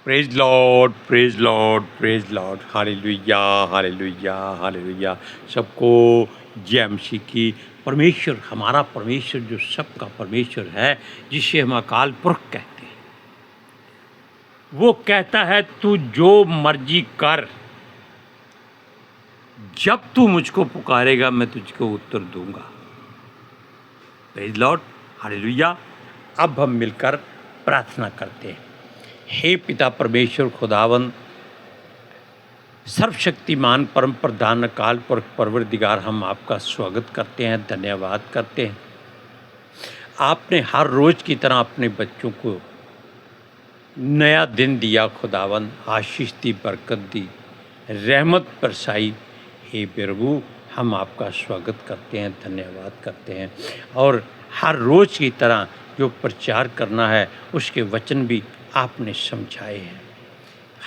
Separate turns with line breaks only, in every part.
Praise Lord, praise Lord, praise Lord, hallelujah, hallelujah, hallelujah. सबको जय मसीह की। परमेश्वर, हमारा परमेश्वर जो सबका परमेश्वर है, जिसे हम अकाल पुरख कहते हैं, वो कहता है तू जो मर्जी कर, जब तू मुझको पुकारेगा मैं तुझको उत्तर दूंगा। Praise Lord, hallelujah. अब हम मिलकर प्रार्थना करते हैं। हे पिता परमेश्वर खुदावन, सर्वशक्तिमान परम प्रधान अकाल पुरख परवरदिगार, हम आपका स्वागत करते हैं, धन्यवाद करते हैं। आपने हर रोज़ की तरह अपने बच्चों को नया दिन दिया खुदावन, आशीष दी, बरकत दी, रहमत बरसाई। हे प्रभु, हम आपका स्वागत करते हैं, धन्यवाद करते हैं। और हर रोज़ की तरह जो प्रचार करना है उसके वचन भी आपने समझाए हैं।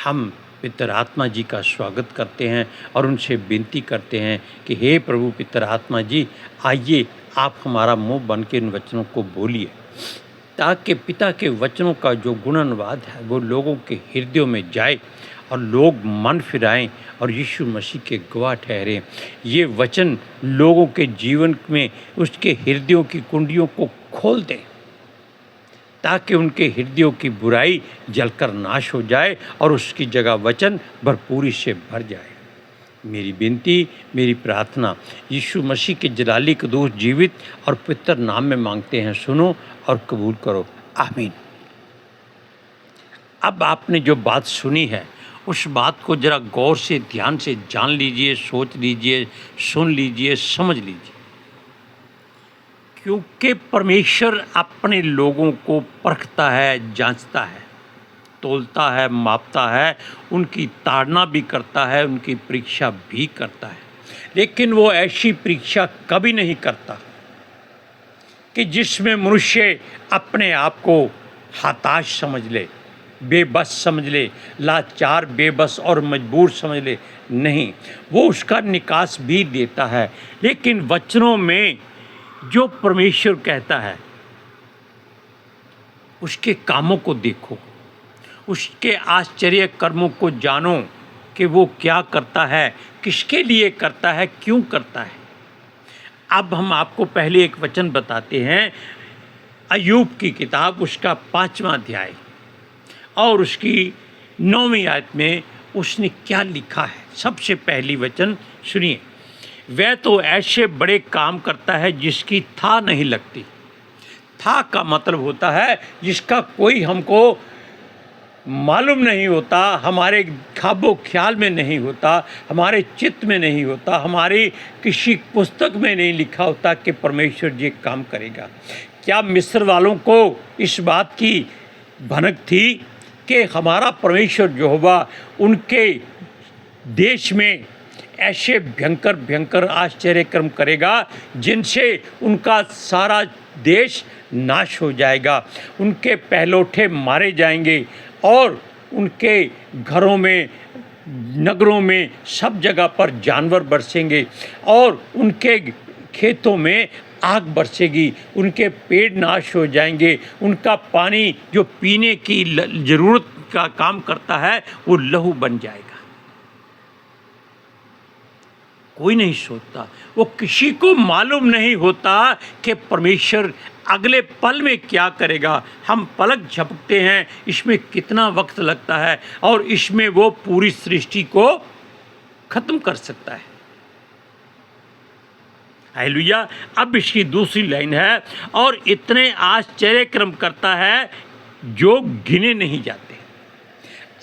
हम पितर आत्मा जी का स्वागत करते हैं और उनसे विनती करते हैं कि हे प्रभु पितर आत्मा जी, आइए आप हमारा मुंह बन के इन वचनों को बोलिए, ताकि पिता के वचनों का जो गुणानुवाद है वो लोगों के हृदयों में जाए और लोग मन फिराएं और यीशु मसीह के गवाह ठहरें। ये वचन लोगों के जीवन में उसके हृदयों की कुंडियों को खोल दें, ताकि उनके हृदयों की बुराई जलकर नाश हो जाए और उसकी जगह वचन भरपूरी से भर जाए। मेरी विनती, मेरी प्रार्थना यीशु मसीह के जलाली कदूस जीवित और पवित्र नाम में मांगते हैं, सुनो और कबूल करो, आमीन। अब आपने जो बात सुनी है उस बात को जरा गौर से, ध्यान से जान लीजिए, सोच लीजिए, सुन लीजिए, समझ लीजिए, क्योंकि परमेश्वर अपने लोगों को परखता है, जांचता है, तोलता है, मापता है, उनकी ताड़ना भी करता है, उनकी परीक्षा भी करता है। लेकिन वो ऐसी परीक्षा कभी नहीं करता कि जिसमें मनुष्य अपने आप को हताश समझ ले, बेबस समझ ले, लाचार, बेबस और मजबूर समझ ले। नहीं, वो उसका निकास भी देता है। लेकिन वचनों में जो परमेश्वर कहता है उसके कामों को देखो, उसके आश्चर्य कर्मों को जानो कि वो क्या करता है, किसके लिए करता है, क्यों करता है। अब हम आपको पहले एक वचन बताते हैं, अय्यूब की किताब, उसका 5वां अध्याय और उसकी 9वीं आयत में उसने क्या लिखा है। सबसे पहली वचन सुनिए, वह तो ऐसे बड़े काम करता है जिसकी था नहीं लगती। था का मतलब होता है जिसका कोई हमको मालूम नहीं होता, हमारे ख्वाबो ख्याल में नहीं होता, हमारे चित्त में नहीं होता, हमारी किसी पुस्तक में नहीं लिखा होता कि परमेश्वर ये काम करेगा। क्या मिस्र वालों को इस बात की भनक थी कि हमारा परमेश्वर यहोवा उनके देश में ऐसे भयंकर भयंकर आश्चर्य कर्म करेगा जिनसे उनका सारा देश नाश हो जाएगा, उनके पहलौठे मारे जाएंगे और उनके घरों में, नगरों में, सब जगह पर जानवर बरसेंगे और उनके खेतों में आग बरसेगी, उनके पेड़ नाश हो जाएंगे, उनका पानी जो पीने की ज़रूरत का काम करता है वो लहू बन जाएगा। कोई नहीं सोचता, वो किसी को मालूम नहीं होता कि परमेश्वर अगले पल में क्या करेगा। हम पलक झपकते हैं, इसमें कितना वक्त लगता है और इसमें वो पूरी सृष्टि को खत्म कर सकता है। हालेलुया। अब इसकी दूसरी लाइन है, और इतने आश्चर्य कर्म करता है जो गिने नहीं जाते।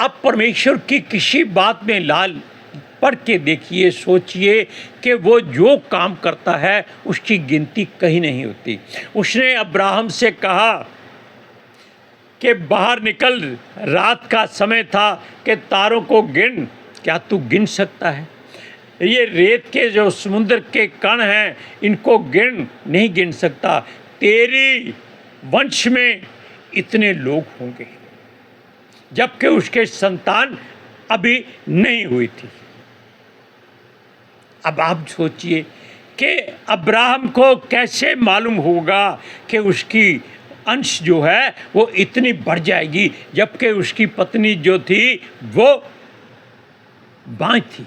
अब परमेश्वर की किसी बात में लाल पढ़ के देखिए, सोचिए कि वो जो काम करता है उसकी गिनती कहीं नहीं होती। उसने अब्राहम से कहा कि बाहर निकल, रात का समय था, कि तारों को गिन। क्या तू गिन सकता है? ये रेत के जो समुद्र के कण हैं इनको गिन नहीं गिन सकता। तेरी वंश में इतने लोग होंगे, जबकि उसके संतान अभी नहीं हुई थी। अब आप सोचिए कि अब्राहम को कैसे मालूम होगा कि उसकी अंश जो है वो इतनी बढ़ जाएगी, जबकि उसकी पत्नी जो थी वो बाँझ थी।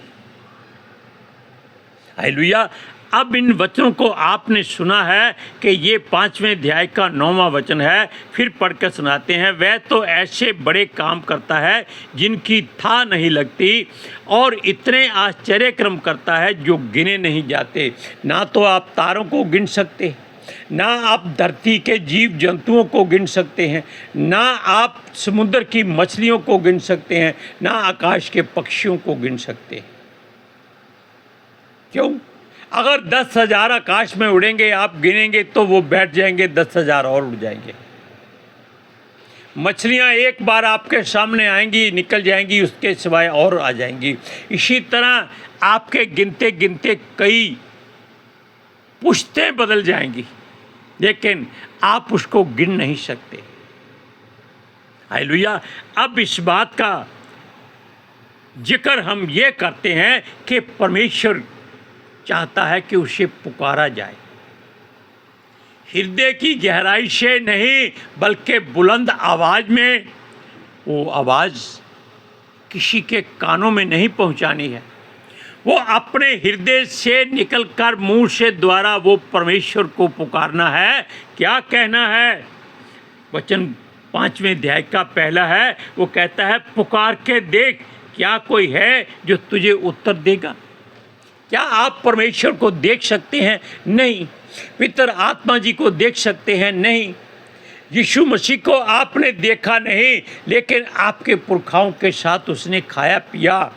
हालेलुया। अब इन वचनों को आपने सुना है कि ये 5वें अध्याय का 9वां वचन है। फिर पढ़कर सुनाते हैं, वह तो ऐसे बड़े काम करता है जिनकी था नहीं लगती, और इतने आश्चर्यक्रम करता है जो गिने नहीं जाते। ना तो आप तारों को गिन सकते, ना आप धरती के जीव जंतुओं को गिन सकते हैं, ना आप समुद्र की मछलियों को गिन सकते हैं, ना आकाश के पक्षियों को गिन सकते हैं। क्यों? अगर 10,000 आकाश में उड़ेंगे, आप गिनेंगे तो वो बैठ जाएंगे, 10,000 और उड़ जाएंगे। मछलियां एक बार आपके सामने आएंगी, निकल जाएंगी, उसके सिवाय और आ जाएंगी। इसी तरह आपके गिनते गिनते कई पुश्तें बदल जाएंगी, लेकिन आप उसको गिन नहीं सकते। हालेलुया। अब इस बात का जिक्र हम ये करते हैं कि परमेश्वर चाहता है कि उसे पुकारा जाए, हृदय की गहराई से नहीं, बल्कि बुलंद आवाज में। वो आवाज़ किसी के कानों में नहीं पहुंचानी है, वो अपने हृदय से निकलकर मुंह से द्वारा वो परमेश्वर को पुकारना है। क्या कहना है? वचन 5वें अध्याय का पहला है, वो कहता है, पुकार के देख, क्या कोई है जो तुझे उत्तर देगा? क्या आप परमेश्वर को देख सकते हैं? नहीं। पितर आत्मा जी को देख सकते हैं? नहीं। यीशु मसीह को आपने देखा नहीं, लेकिन आपके पुरखाओं के साथ उसने खाया पिया,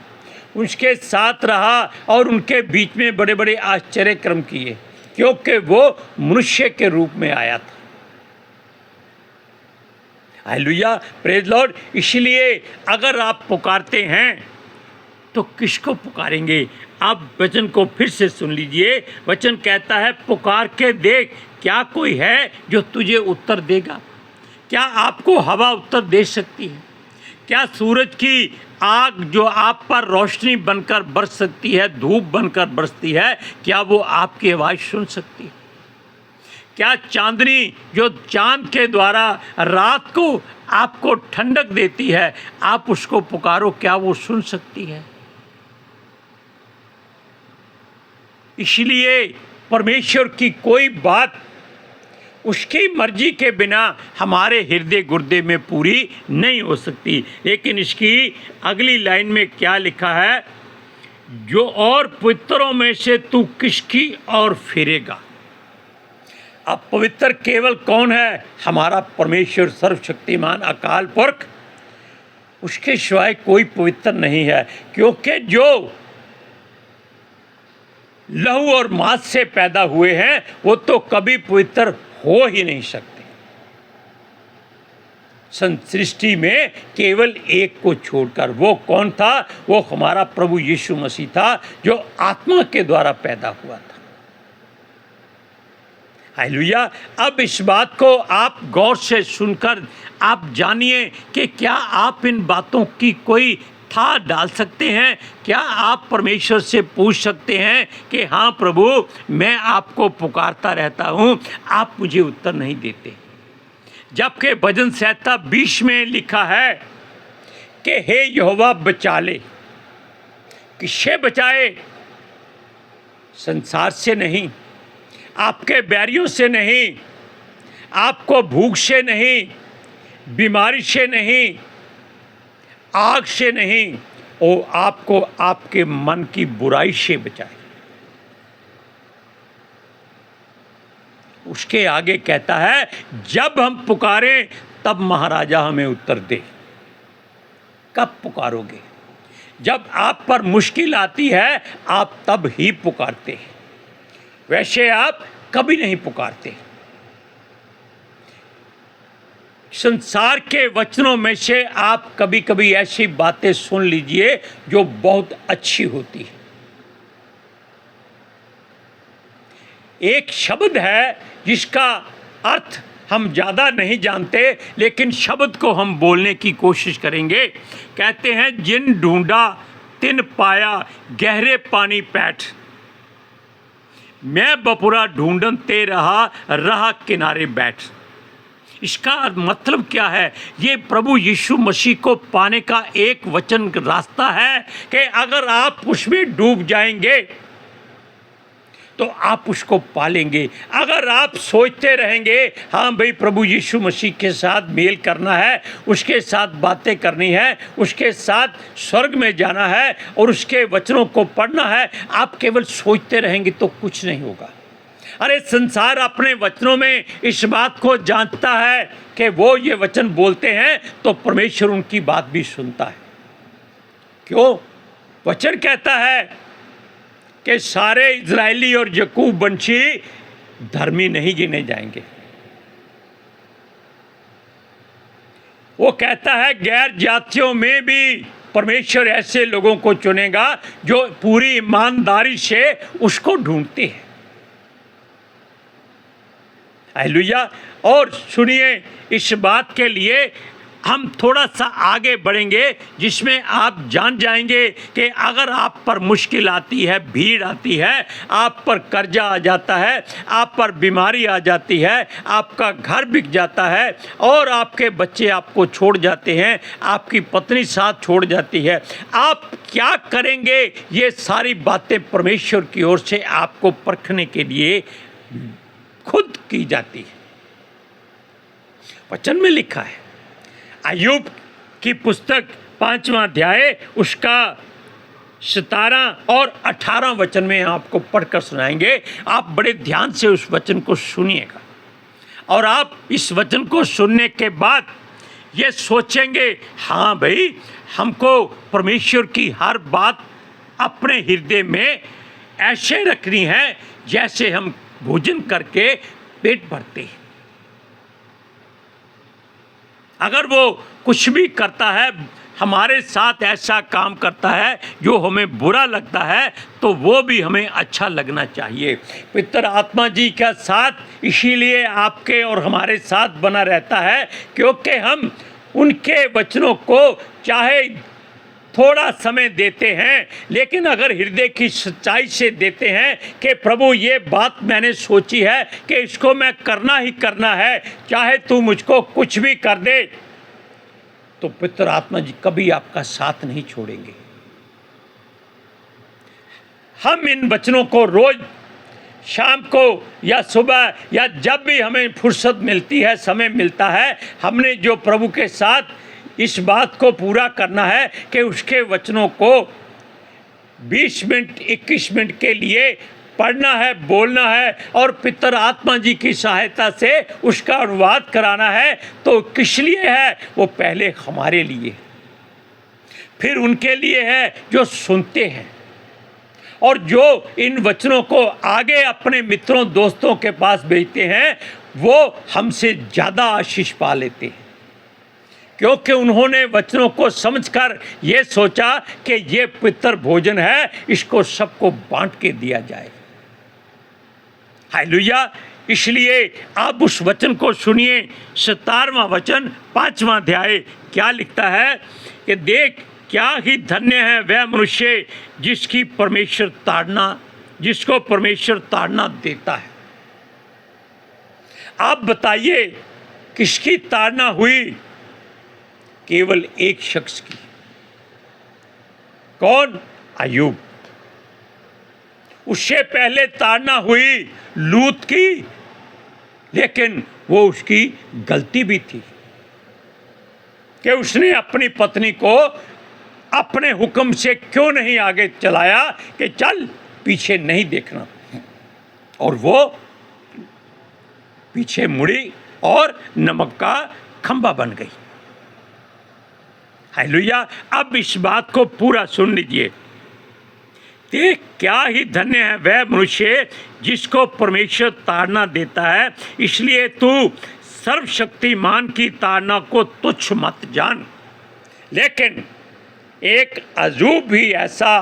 उसके साथ रहा और उनके बीच में बड़े बड़े आश्चर्य कर्म किए, क्योंकि वो मनुष्य के रूप में आया था। Hallelujah, praise Lord. इसलिए अगर आप पुकारते हैं तो किसको पुकारेंगे? आप वचन को फिर से सुन लीजिए। वचन कहता है, पुकार के देख, क्या कोई है जो तुझे उत्तर देगा? क्या आपको हवा उत्तर दे सकती है? क्या सूरज की आग जो आप पर रोशनी बनकर बरस सकती है, धूप बनकर बरसती है, क्या वो आपकी आवाज़ सुन सकती है? क्या चांदनी जो चांद के द्वारा रात को आपको ठंडक देती है, आप उसको पुकारो, क्या वो सुन सकती है? इसलिए परमेश्वर की कोई बात उसकी मर्जी के बिना हमारे हृदय गुर्दे में पूरी नहीं हो सकती। लेकिन इसकी अगली लाइन में क्या लिखा है? जो और पवित्रों में से तू किसकी ओर फिरेगा? अब पवित्र केवल कौन है? हमारा परमेश्वर सर्वशक्तिमान अकाल पुरख, उसके सिवाय कोई पवित्र नहीं है। क्योंकि जो लहू और मांस से पैदा हुए हैं वो तो कभी पवित्र हो ही नहीं सकते। सृष्टि में केवल एक को छोड़कर। वो कौन था? वो हमारा प्रभु यीशु मसीह था, जो आत्मा के द्वारा पैदा हुआ था। हालेलुया। अब इस बात को आप गौर से सुनकर आप जानिए कि क्या आप इन बातों की कोई था डाल सकते हैं? क्या आप परमेश्वर से पूछ सकते हैं कि हाँ प्रभु, मैं आपको पुकारता रहता हूँ, आप मुझे उत्तर नहीं देते? जबकि भजन संहिता 20 में लिखा है कि हे यहोवा बचा ले। किससे बचाए? संसार से नहीं, आपके बैरियों से नहीं, आपको भूख से नहीं, बीमारी से नहीं, आग से नहीं, वो आपको आपके मन की बुराई से बचाए। उसके आगे कहता है, जब हम पुकारें तब महाराजा हमें उत्तर दे। कब पुकारोगे? जब आप पर मुश्किल आती है, आप तब ही पुकारते हैं, वैसे आप कभी नहीं पुकारते। संसार के वचनों में से आप कभी कभी ऐसी बातें सुन लीजिए जो बहुत अच्छी होती है। एक शब्द है जिसका अर्थ हम ज़्यादा नहीं जानते, लेकिन शब्द को हम बोलने की कोशिश करेंगे। कहते हैं, जिन ढूंढा तिन पाया, गहरे पानी पैठ। मैं बपुरा ढूंढते रहा, रहा किनारे बैठ। इसका मतलब क्या है? ये प्रभु यीशु मसीह को पाने का एक वचन रास्ता है कि अगर आप उसमें डूब जाएंगे तो आप उसको पालेंगे। अगर आप सोचते रहेंगे हाँ भाई प्रभु यीशु मसीह के साथ मेल करना है, उसके साथ बातें करनी है, उसके साथ स्वर्ग में जाना है और उसके वचनों को पढ़ना है, आप केवल सोचते रहेंगे तो कुछ नहीं होगा। अरे संसार अपने वचनों में इस बात को जानता है कि वो ये वचन बोलते हैं तो परमेश्वर उनकी बात भी सुनता है। क्यों? वचन कहता है कि सारे इजरायली और याकूब वंशी धर्मी नहीं गिने जाएंगे। वो कहता है गैर जातियों में भी परमेश्वर ऐसे लोगों को चुनेगा जो पूरी ईमानदारी से उसको ढूंढते हैं। हालेलुया। और सुनिए, इस बात के लिए हम थोड़ा सा आगे बढ़ेंगे जिसमें आप जान जाएंगे कि अगर आप पर मुश्किल आती है, भीड़ आती है, आप पर कर्जा आ जाता है, आप पर बीमारी आ जाती है, आपका घर बिक जाता है और आपके बच्चे आपको छोड़ जाते हैं, आपकी पत्नी साथ छोड़ जाती है, आप क्या करेंगे? ये सारी बातें परमेश्वर की ओर से आपको परखने के लिए खुद की जाती है। वचन में लिखा है, अय्यूब की पुस्तक 5वां अध्याय उसका 17 और 18 वचन में आपको पढ़कर सुनाएंगे। आप बड़े ध्यान से उस वचन को सुनिएगा और आप इस वचन को सुनने के बाद ये सोचेंगे हाँ भाई, हमको परमेश्वर की हर बात अपने हृदय में ऐसे रखनी है जैसे हम भोजन करके पेट भरते हैं। अगर वो कुछ भी करता है, हमारे साथ ऐसा काम करता है जो हमें बुरा लगता है, तो वो भी हमें अच्छा लगना चाहिए। पवित्र आत्मा जी का साथ इसीलिए आपके और हमारे साथ बना रहता है क्योंकि हम उनके वचनों को चाहे थोड़ा समय देते हैं, लेकिन अगर हृदय की सच्चाई से देते हैं कि प्रभु ये बात मैंने सोची है कि इसको मैं करना ही करना है, चाहे तू मुझको कुछ भी कर दे, तो पवित्र आत्मा जी कभी आपका साथ नहीं छोड़ेंगे। हम इन वचनों को रोज शाम को या सुबह या जब भी हमें फुर्सत मिलती है, समय मिलता है, हमने जो प्रभु के साथ इस बात को पूरा करना है कि उसके वचनों को 20 मिनट 21 मिनट के लिए पढ़ना है, बोलना है और पितर आत्मा जी की सहायता से उसका अनुवाद कराना है। तो किस लिए है? वो पहले हमारे लिए, फिर उनके लिए है जो सुनते हैं और जो इन वचनों को आगे अपने मित्रों दोस्तों के पास भेजते हैं, वो हमसे ज़्यादा आशीष पा लेते हैं क्योंकि उन्होंने वचनों को समझकर ये सोचा कि ये पवित्र भोजन है, इसको सबको बांट के दिया जाए। हालेलुया। इसलिए आप उस वचन को सुनिए। 17वां वचन 5वां अध्याय क्या लिखता है कि देख क्या ही धन्य है वह मनुष्य जिसको परमेश्वर ताड़ना देता है। आप बताइए किसकी ताड़ना हुई? केवल एक शख्स की। कौन? अय्यूब। उससे पहले ताड़ना हुई लूत की, लेकिन वो उसकी गलती भी थी कि उसने अपनी पत्नी को अपने हुक्म से क्यों नहीं आगे चलाया कि चल पीछे नहीं देखना, और वो पीछे मुड़ी और नमक का खंभा बन गई। हालेलुया। अब इस बात को पूरा सुन लीजिए। देख क्या ही धन्य है वह मनुष्य जिसको परमेश्वर ताड़ना देता है, इसलिए तू सर्वशक्तिमान की ताड़ना को तुच्छ मत जान। लेकिन एक अय्यूब भी ऐसा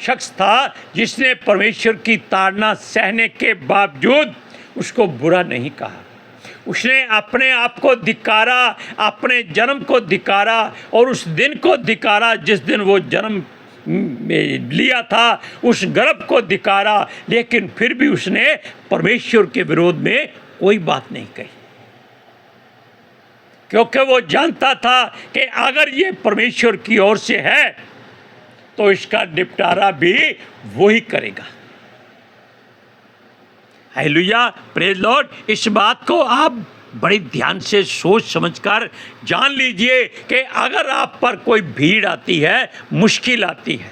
शख्स था जिसने परमेश्वर की ताड़ना सहने के बावजूद उसको बुरा नहीं कहा। उसने अपने आप को धिक्कारा, अपने जन्म को धिक्कारा और उस दिन को धिक्कारा जिस दिन वो जन्म लिया था, उस गर्भ को धिक्कारा, लेकिन फिर भी उसने परमेश्वर के विरोध में कोई बात नहीं कही। क्योंकि वो जानता था कि अगर ये परमेश्वर की ओर से है तो इसका निपटारा भी वही करेगा। Hallelujah, praise Lord. इस बात को आप बड़े ध्यान से सोच समझकर जान लीजिए कि अगर आप पर कोई भीड़ आती है, मुश्किल आती है,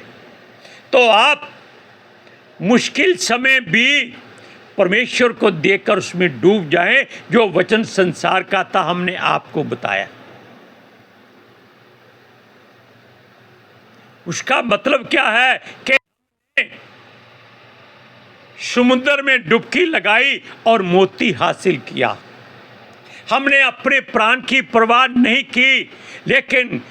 तो आप मुश्किल समय भी परमेश्वर को देखकर उसमें डूब जाएं, जो वचन संसार का था हमने आपको बताया। उसका मतलब क्या है कि समुद्र में डुबकी लगाई और मोती हासिल किया। हमने अपने प्राण की परवाह नहीं की, लेकिन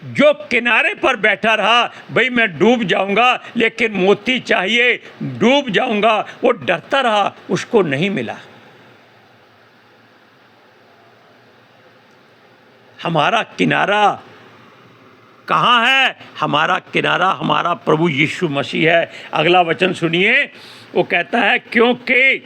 जो किनारे पर बैठा रहा, भाई मैं डूब जाऊंगा लेकिन मोती चाहिए, डूब जाऊंगा, वो डरता रहा, उसको नहीं मिला। हमारा किनारा कहाँ है? हमारा किनारा हमारा प्रभु यीशु मसीह है। अगला वचन सुनिए, वो कहता है क्योंकि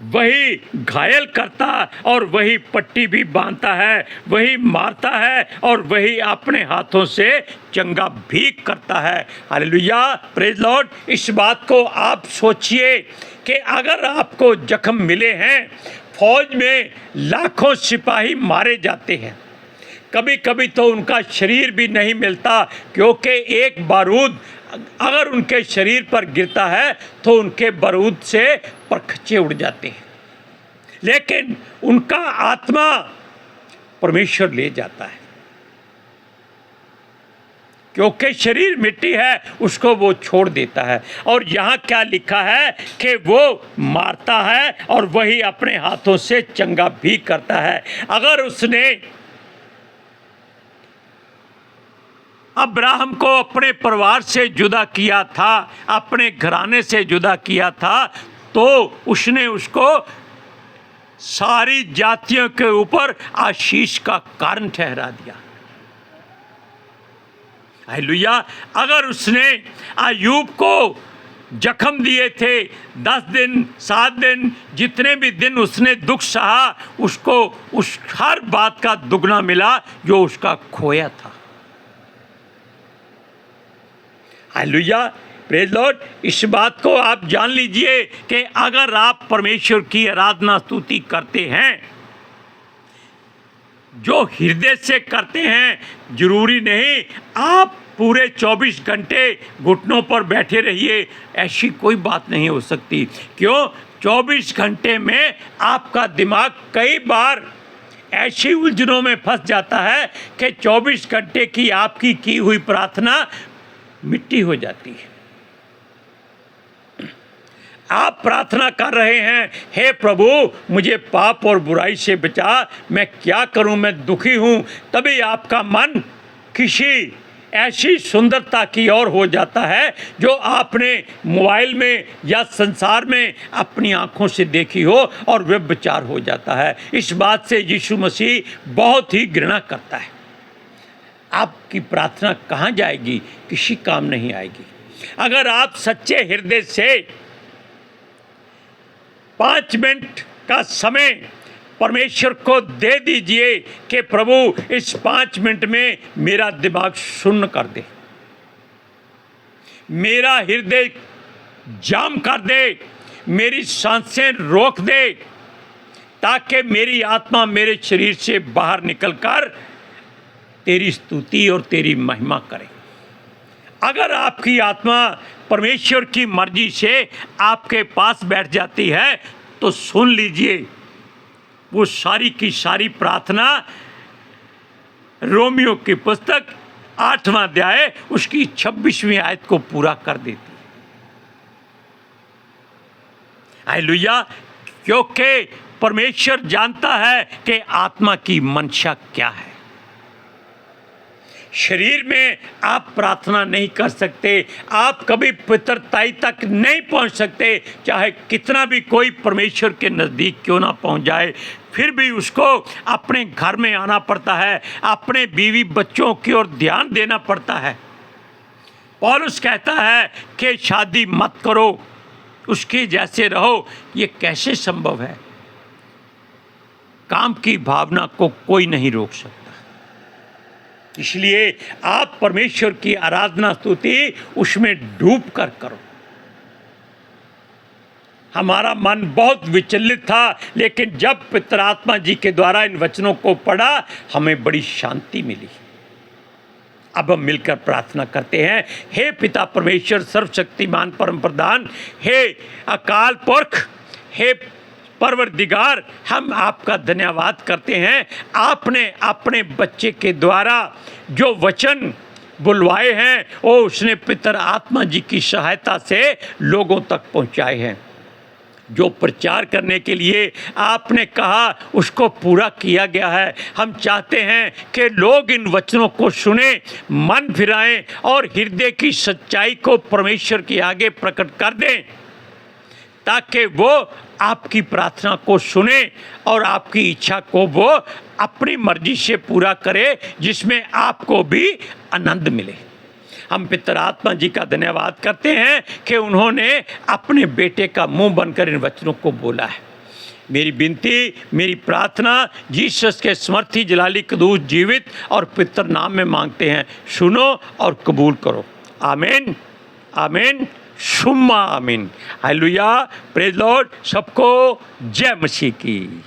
वही घायल करता और वही पट्टी भी बांधता है, वही मारता है और वही अपने हाथों से चंगा भी करता है। Hallelujah, praise Lord. इस बात को आप सोचिए कि अगर आपको जख्म मिले हैं, फौज में लाखों सिपाही मारे जाते हैं, कभी कभी तो उनका शरीर भी नहीं मिलता, क्योंकि एक बारूद अगर उनके शरीर पर गिरता है तो उनके बारूद से परखच्चे उड़ जाते हैं, लेकिन उनका आत्मा परमेश्वर ले जाता है, क्योंकि शरीर मिट्टी है, उसको वो छोड़ देता है। और यहाँ क्या लिखा है कि वो मारता है और वही अपने हाथों से चंगा भी करता है। अगर उसने अब्राहम को अपने परिवार से जुदा किया था, अपने घराने से जुदा किया था, तो उसने उसको सारी जातियों के ऊपर आशीष का कारण ठहरा दिया। हालेलुया। अगर उसने अय्यूब को जख्म दिए थे, 10 दिन 7 दिन, जितने भी दिन उसने दुख सहा, उसको उस हर बात का दुगना मिला जो उसका खोया था। Hallelujah, praise Lord. इस बात को आप जान लीजिए कि अगर आप परमेश्वर की आराधना स्तुति करते हैं, जो हृदय से करते हैं, जरूरी नहीं आप पूरे 24 घंटे घुटनों पर बैठे रहिए, ऐसी कोई बात नहीं हो सकती। क्यों? 24 घंटे में आपका दिमाग कई बार ऐसी उलझनों में फंस जाता है कि 24 घंटे की आपकी की हुई प्रार्थना मिट्टी हो जाती है। आप प्रार्थना कर रहे हैं, हे प्रभु मुझे पाप और बुराई से बचा, मैं क्या करूं, मैं दुखी हूं, तभी आपका मन किसी ऐसी सुंदरता की ओर हो जाता है जो आपने मोबाइल में या संसार में अपनी आंखों से देखी हो, और व्यभिचार हो जाता है। इस बात से यीशु मसीह बहुत ही घृणा करता है। आपकी प्रार्थना कहाँ जाएगी? किसी काम नहीं आएगी। अगर आप सच्चे हृदय से 5 मिनट का समय परमेश्वर को दे दीजिए कि प्रभु इस 5 मिनट में मेरा दिमाग शून्य कर दे, मेरा हृदय जाम कर दे, मेरी सांसें रोक दे, ताकि मेरी आत्मा मेरे शरीर से बाहर निकलकर तेरी स्तुति और तेरी महिमा करे। अगर आपकी आत्मा परमेश्वर की मर्जी से आपके पास बैठ जाती है तो सुन लीजिए, वो सारी की सारी प्रार्थना रोमियो की पुस्तक 8वां अध्याय उसकी 26वीं आयत को पूरा कर देती। हालेलुया। क्योंकि परमेश्वर जानता है कि आत्मा की मंशा क्या है। शरीर में आप प्रार्थना नहीं कर सकते, आप कभी पितरताई तक नहीं पहुंच सकते, चाहे कितना भी कोई परमेश्वर के नज़दीक क्यों ना पहुंच जाए, फिर भी उसको अपने घर में आना पड़ता है, अपने बीवी बच्चों की ओर ध्यान देना पड़ता है। पौलुस कहता है कि शादी मत करो, उसके जैसे रहो। ये कैसे संभव है? काम की भावना को कोई नहीं रोक सकता। इसलिए आप परमेश्वर की आराधना स्तुति उसमें डूब कर करो। हमारा मन बहुत विचलित था, लेकिन जब पवित्र आत्मा जी के द्वारा इन वचनों को पढ़ा हमें बड़ी शांति मिली। अब हम मिलकर प्रार्थना करते हैं। हे पिता परमेश्वर सर्वशक्तिमान परम प्रधान, हे अकाल पुरख, हे परवरदिगार, हम आपका धन्यवाद करते हैं। आपने अपने बच्चे के द्वारा जो वचन बुलवाए हैं वो उसने पितर आत्मा जी की सहायता से लोगों तक पहुंचाए हैं। जो प्रचार करने के लिए आपने कहा उसको पूरा किया गया है। हम चाहते हैं कि लोग इन वचनों को सुने, मन फिराएं और हृदय की सच्चाई को परमेश्वर के आगे प्रकट कर दें, ताकि वो आपकी प्रार्थना को सुने और आपकी इच्छा को वो अपनी मर्जी से पूरा करे, जिसमें आपको भी आनंद मिले। हम पितर आत्मा जी का धन्यवाद करते हैं कि उन्होंने अपने बेटे का मुंह बनकर इन वचनों को बोला है। मेरी विनती, मेरी प्रार्थना जीसस के समर्थी जलाली कदूस जीवित और पितर नाम में मांगते हैं। सुनो और कबूल करो। आमीन, आमीन, सुम्मा आमीन। Hallelujah, praise Lord. सबको जय मसीह की।